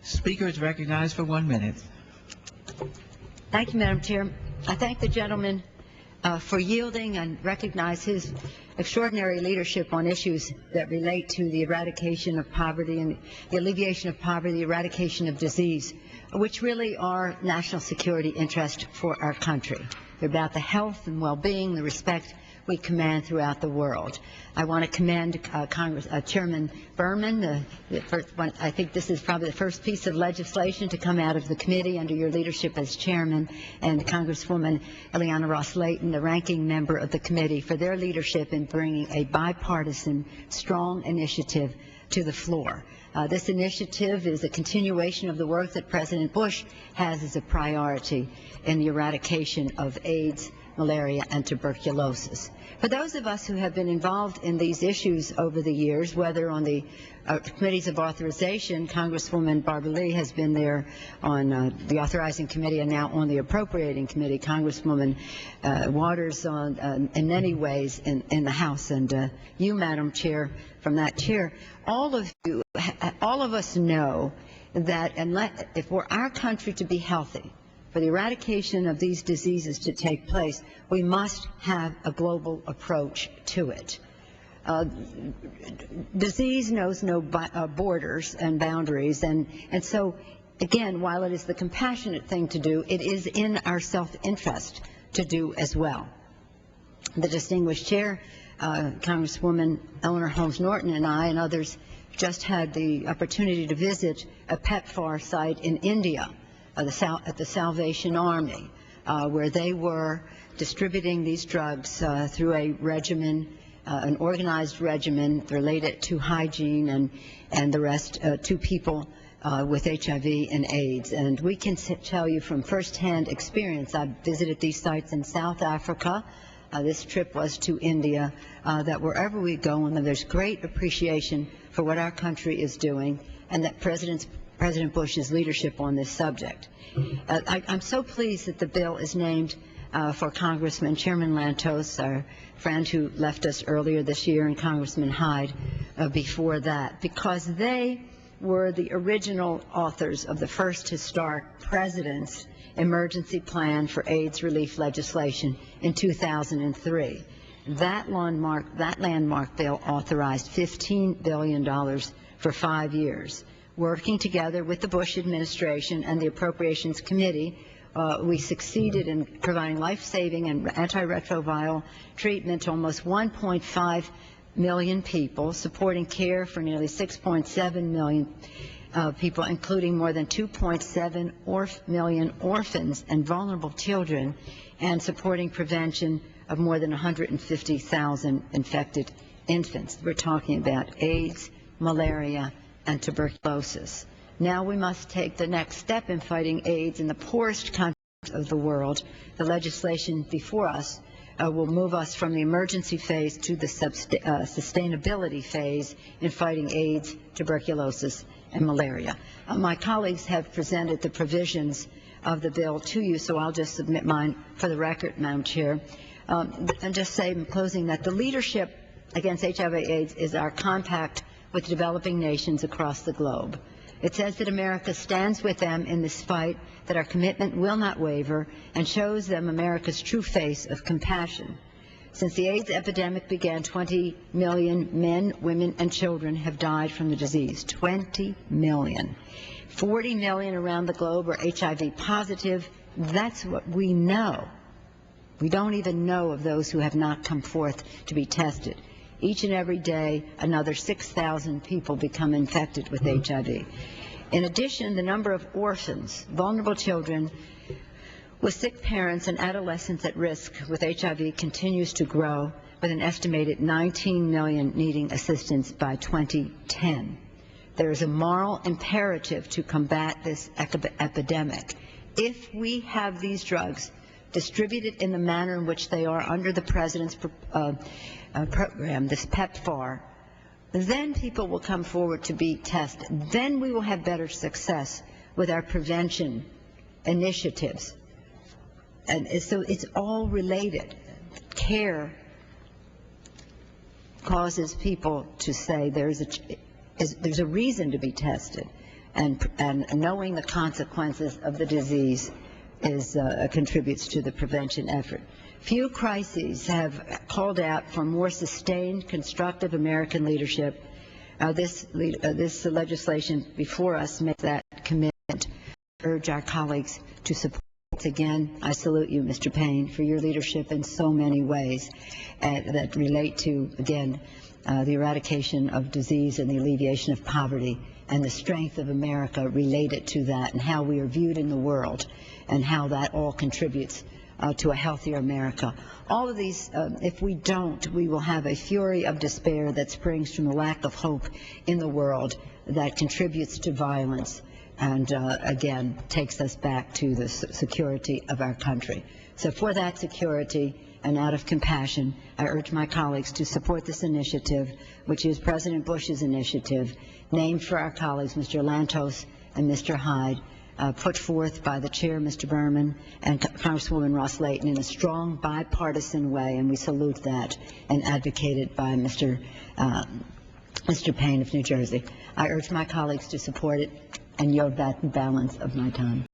Speaker is recognized for 1 minute. Thank you, Madam Chair. I thank the gentleman for yielding and recognize his extraordinary leadership on issues that relate to the eradication of poverty and the alleviation of poverty, the eradication of disease, which really are national security interests for our country. They're about the health and well-being, the respect we command throughout the world. I want to commend Chairman Berman. I think this is probably the first piece of legislation to come out of the committee under your leadership as chairman, and Congresswoman Eliana Ross-Layton, the ranking member of the committee, for their leadership in bringing a bipartisan, strong initiative to the floor. This initiative is a continuation of the work that President Bush has as a priority in the eradication of AIDS, malaria, and tuberculosis. For those of us who have been involved in these issues over the years, whether on the committees of authorization, Congresswoman Barbara Lee has been there on the authorizing committee and now on the appropriating committee, Congresswoman Waters in many ways in the House, and you, Madam Chair, from that chair. All of us know that if we're our country to be healthy, for the eradication of these diseases to take place, we must have a global approach to it. Disease knows no borders and boundaries, and so, again, while it is the compassionate thing to do, it is in our self-interest to do as well. The distinguished chair, Congresswoman Eleanor Holmes Norton, and I and others just had the opportunity to visit a PEPFAR site in India, at the Salvation Army, where they were distributing these drugs through a regimen, an organized regimen related to hygiene and the rest to people with HIV and AIDS. And we can tell you from firsthand experience, I've visited these sites in South Africa. This trip was to India, that wherever we go, and there's great appreciation for what our country is doing, and that President Bush's leadership on this subject. I'm so pleased that the bill is named for Congressman Chairman Lantos, our friend who left us earlier this year, and Congressman Hyde before that, because they were the original authors of the first historic President's emergency plan for AIDS relief legislation in 2003. That landmark bill authorized $15 billion for 5 years. Working together with the Bush administration and the Appropriations Committee, we succeeded in providing life-saving and antiretroviral treatment to almost 1.5 million people, supporting care for nearly 6.7 million people, including more than 2.7 million orphans and vulnerable children, and supporting prevention of more than 150,000 infected infants. We're talking about AIDS, malaria, and tuberculosis. Now we must take the next step in fighting AIDS in the poorest countries of the world. The legislation before us will move us from the emergency phase to the sustainability phase in fighting AIDS, tuberculosis, and malaria. My colleagues have presented the provisions of the bill to you, so I'll just submit mine for the record, Madam Chair, and just say in closing that the leadership against HIV/AIDS is our compact with developing nations across the globe. It says that America stands with them in this fight, that our commitment will not waver, and shows them America's true face of compassion. Since the AIDS epidemic began, 20 million men, women, and children have died from the disease. 20 million. 40 million around the globe are HIV positive. That's what we know. We don't even know of those who have not come forth to be tested. Each and every day, another 6,000 people become infected with HIV. In addition, the number of orphans, vulnerable children with sick parents and adolescents at risk with HIV continues to grow, with an estimated 19 million needing assistance by 2010. There is a moral imperative to combat this epidemic. If we have these drugs distributed in the manner in which they are under the President's program, this PEPFAR, then people will come forward to be tested. Then we will have better success with our prevention initiatives. And so it's all related. Care causes people to say there's a reason to be tested. and knowing the consequences of the disease contributes to the prevention effort. Few crises have called out for more sustained, constructive American leadership. This legislation before us makes that commitment. I urge our colleagues to support. Again, I salute you, Mr. Payne, for your leadership in so many ways that relate to, again, the eradication of disease and the alleviation of poverty, and the strength of America related to that, and how we are viewed in the world, and how that all contributes to a healthier America. All of these, if we don't, we will have a fury of despair that springs from the lack of hope in the world that contributes to violence and, again, takes us back to the security of our country. So for that security and out of compassion, I urge my colleagues to support this initiative, which is President Bush's initiative, named for our colleagues, Mr. Lantos and Mr. Hyde, put forth by the chair, Mr. Berman, and Congresswoman Ross-Layton in a strong bipartisan way, and we salute that, and advocated by Mr. Payne of New Jersey. I urge my colleagues to support it and yield back the balance of my time.